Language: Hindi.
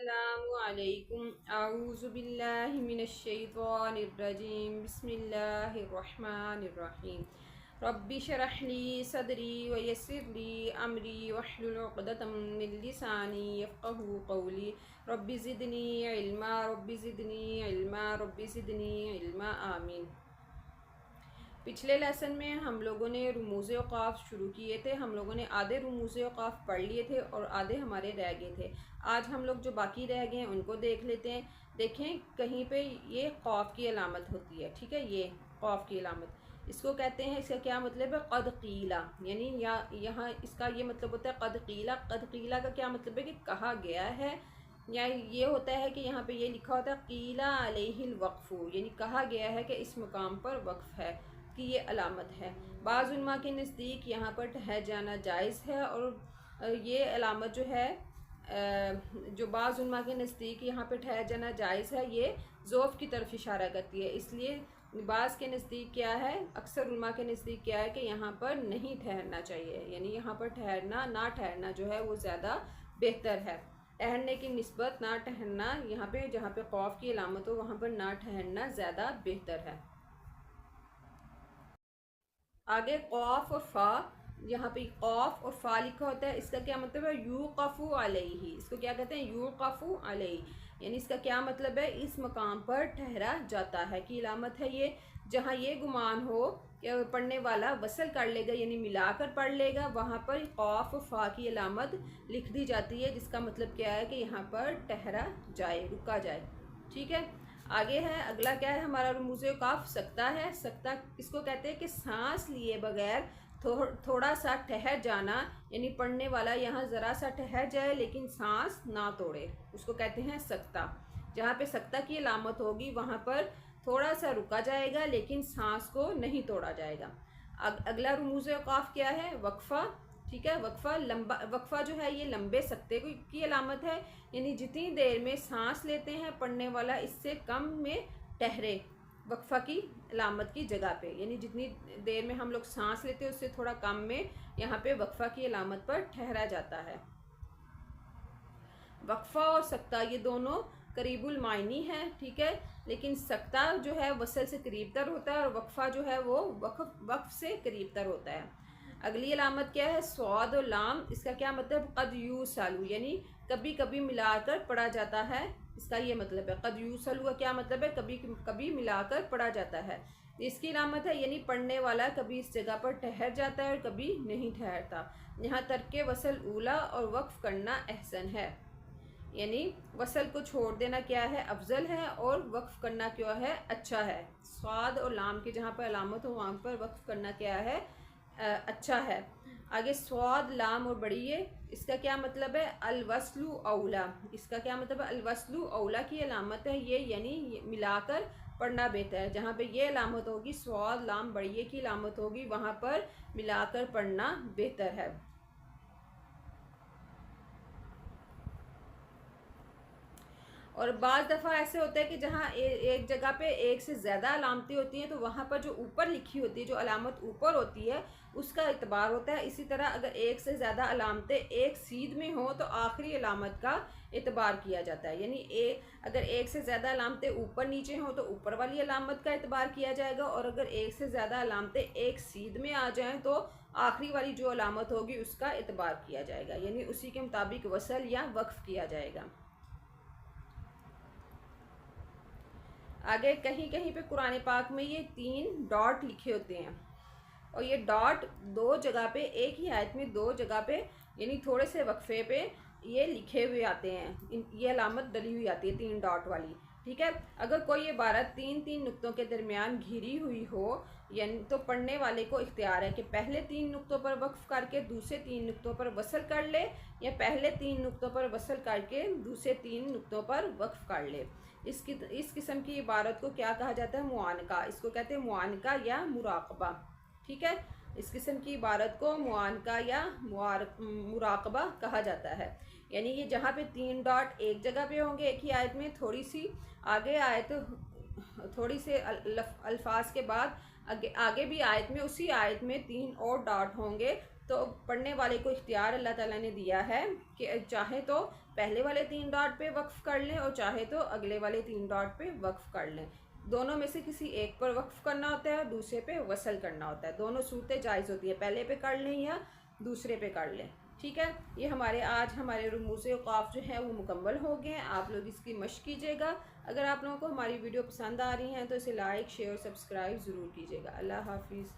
अस्सलामुअलैकुम अऊज़ु बिल्लाहि मिनश्शैतानिर्रजीम बिस्मिल्लाहिर्रहमानिर्रहीम रब्बि शरह ली सदरी व यस्सिर ली अमरी वहलुल उक़दतम मिन लिसानी यफ़क़हू क़ौली रब्बि ज़िदनी इल्मा रब्बि ज़िदनी इल्मा रब्बि ज़िदनी इल्मा आमीन। पिछले लेसन में हम लोगों ने रुमूज़ औक़ाफ़ शुरू किए थे। हम लोगों ने आधे रुमूज़ औक़ाफ़ पढ़ लिए थे और आधे हमारे रह गए थे। आज हम लोग जो बाकी रह गए हैं उनको देख लेते हैं। देखें, कहीं पे ये क़ौफ़ की अलामत होती है, ठीक है, ये क़ौफ़ की अलामत इसको कहते हैं। इसका क्या मतलब है? क़द क़ीला, यानी यहाँ इसका ये मतलब होता है क़द क़ीला। क़द क़ीला का क्या मतलब है कि कहा गया है, या ये होता है कि यहाँ पे ये लिखा होता है क़ीला अलैहिल वक़्फ़ु, यानी कहा गया है कि इस मुकाम पर वक़्फ़ है, कि ये अलामत है। बाज़ उलमा के नज़दीक यहाँ पर ठहर जाना जायज़ है, और ये अलामत जो है, जो बाज़ उलमा के नज़दीक यहाँ पे ठहर जाना जायज़ है, ये ज़ौफ़ की तरफ इशारा करती है। इसलिए बाज़ के नज़दीक क्या है, अक्सर उलमा के नज़दीक क्या है कि यहाँ पर नहीं ठहरना चाहिए, यानी यहाँ पर ठहरना ना ठहरना जो है वो ज़्यादा बेहतर है। ठहरने की निस्बत ना ठहरना, यहाँ पे जहाँ पे क़ौफ़ की अलामत हो वहाँ पर ना ठहरना ज़्यादा बेहतर है। आगे क़ौफ़ और फ़ा, यहाँ पे क़ौफ़ और फ़ा लिखा होता है, इसका क्या मतलब है? यूक़फ़ु अलैहि, इसको क्या कहते हैं? यूक़फ़ु अलैहि, यानी इसका क्या मतलब है? इस मकाम पर ठहरा जाता है की अलामत है ये। जहाँ ये गुमान हो कि पढ़ने वाला वसल कर लेगा, यानी मिलाकर पढ़ लेगा, वहाँ पर क़ौफ़ और फ़ा की अलामत लिख दी जाती है, जिसका मतलब क्या है कि यहाँ पर ठहरा जाए, रुका जाए, ठीक है। आगे है, अगला क्या है हमारा रुमूज़ औक़ाफ़? सकता है। सकता इसको कहते हैं कि सांस लिए बगैर थोड़ा सा ठहर जाना, यानी पढ़ने वाला यहाँ ज़रा सा ठहर जाए लेकिन सांस ना तोड़े, उसको कहते हैं सकता। जहाँ पे सकता की अलामत होगी वहाँ पर थोड़ा सा रुका जाएगा लेकिन सांस को नहीं तोड़ा जाएगा। अगला रुमूज़ औक़ाफ़ क्या है? वक्फ़ा, ठीक है। वक्फ़ा लंबा, वक्फ़ा जो है ये लंबे सकते की अलामत है, यानी जितनी देर में सांस लेते हैं पढ़ने वाला इससे कम में ठहरे वक्फ़ा की अलामत की जगह पे, यानी जितनी देर में हम लोग सांस लेते हैं उससे थोड़ा कम में यहाँ पे वक्फ़ा की अलामत पर ठहरा जाता है। वक्फ़ा और सकता ये दोनों करीबुल मायनी है, ठीक है, लेकिन सकता जो है वसल से करीब तर होता है और वक्फ़ा जो है वो वक्फ़ से करीब तर होता है। अगली अलामत क्या है? स्वाद और लाम, इसका क्या मतलब? कद यू सालू, यानी कभी कभी मिलाकर पढ़ा जाता है, इसका ये मतलब है। कद यू सालू का क्या मतलब है? कभी कभी मिलाकर पढ़ा जाता है। इसकी अलामत है, यानी पढ़ने वाला कभी इस जगह पर ठहर जाता है और कभी नहीं ठहरता। यहाँ तर्के वसल ऊला और वक्फ़ करना अहसन है, यानी वसल को छोड़ देना क्या है? अफजल है, और वक्फ़ करना क्या है? अच्छा है। स्वाद और लाम की जहाँ पर अलामत हो वहाँ पर वक्फ़ करना क्या है? अच्छा है। आगे स्वाद लाम और बढ़िए, इसका क्या मतलब है? अलवस्लु औला, इसका क्या मतलब है? अलवस्लु औला की अलामत है ये, यानी मिलाकर पढ़ना बेहतर है। जहाँ पे ये अलामत होगी, स्वाद लाम बढ़िए की अलामत होगी, वहाँ पर मिलाकर पढ़ना बेहतर है। और बाज़ दफ़ा ऐसे होता है कि जहाँ एक जगह पे एक से ज़्यादा अलामतें होती हैं, तो वहाँ पर जो ऊपर लिखी होती है, जो अलामत ऊपर होती है उसका इतबार होता है। इसी तरह अगर एक से ज़्यादा अलामतें एक सीध में हो तो आखिरी अलामत का इतबार किया जाता है, यानी अगर एक से ज़्यादा अलामतें ऊपर नीचे हों तो ऊपर वाली अलामत का इतबार किया जाएगा, और अगर एक से ज़्यादा अलामतें एक सीध में आ जाएँ तो आखिरी वाली जो अलामत होगी उसका इतबार किया जाएगा, यानी उसी के मुताबिक वसल या वक्फ़ किया जाएगा। आगे कहीं कहीं पे कुरान पाक में ये 3 डॉट लिखे होते हैं, और ये डॉट दो जगह पे, एक ही आयत में दो जगह पे, यानी थोड़े से वक्फे पे ये लिखे हुए आते हैं, ये अलामत डली हुई आती है 3 डॉट वाली, ठीक है। अगर कोई इबारत 3-3 नुक्तों के दरमियान घिरी हुई हो, यानी तो पढ़ने वाले को इख्तियार है कि पहले 3 नुक्तों पर वक्फ करके दूसरे 3 नुक्तों पर वसल कर ले, या पहले 3 नुक्तों पर वसल करके दूसरे 3 नुक्तों पर वक्फ कर ले। इस किस्म की इबारत को क्या कहा जाता है? मुआनका, इसको कहते हैं मुआनका या मुराकबा, ठीक है। इस किस्म की इबारत को मुआनका या मुराकबा कहा जाता है, यानी ये जहाँ पे 3 डॉट एक जगह पे होंगे एक ही आयत में, थोड़ी सी आगे आयत, थोड़ी से अल्फाज के बाद आगे भी आयत में, उसी आयत में 3 और डॉट होंगे, तो पढ़ने वाले को इख्तियार अल्लाह ताला ने दिया है कि चाहे तो पहले वाले 3 डॉट पे वक्फ़ कर लें और चाहे तो अगले वाले 3 डॉट पे वक्फ़ कर लें। दोनों में से किसी एक पर वक्फ़ करना होता है और दूसरे पे वसल करना होता है। दोनों सूरतें जायज़ होती है, पहले पे कर लें या दूसरे पे कर लें। ठीक है, ये आज हमारे रुमूज़े क़ाफ़ जो है वो मुकम्मल हो गए हैं। आप लोग इसकी मश्क कीजिएगा। अगर आप लोगों को हमारी वीडियो पसंद आ रही हैं तो इसे लाइक शेयर सब्सक्राइब ज़रूर कीजिएगा। अल्लाह हाफ़िज़।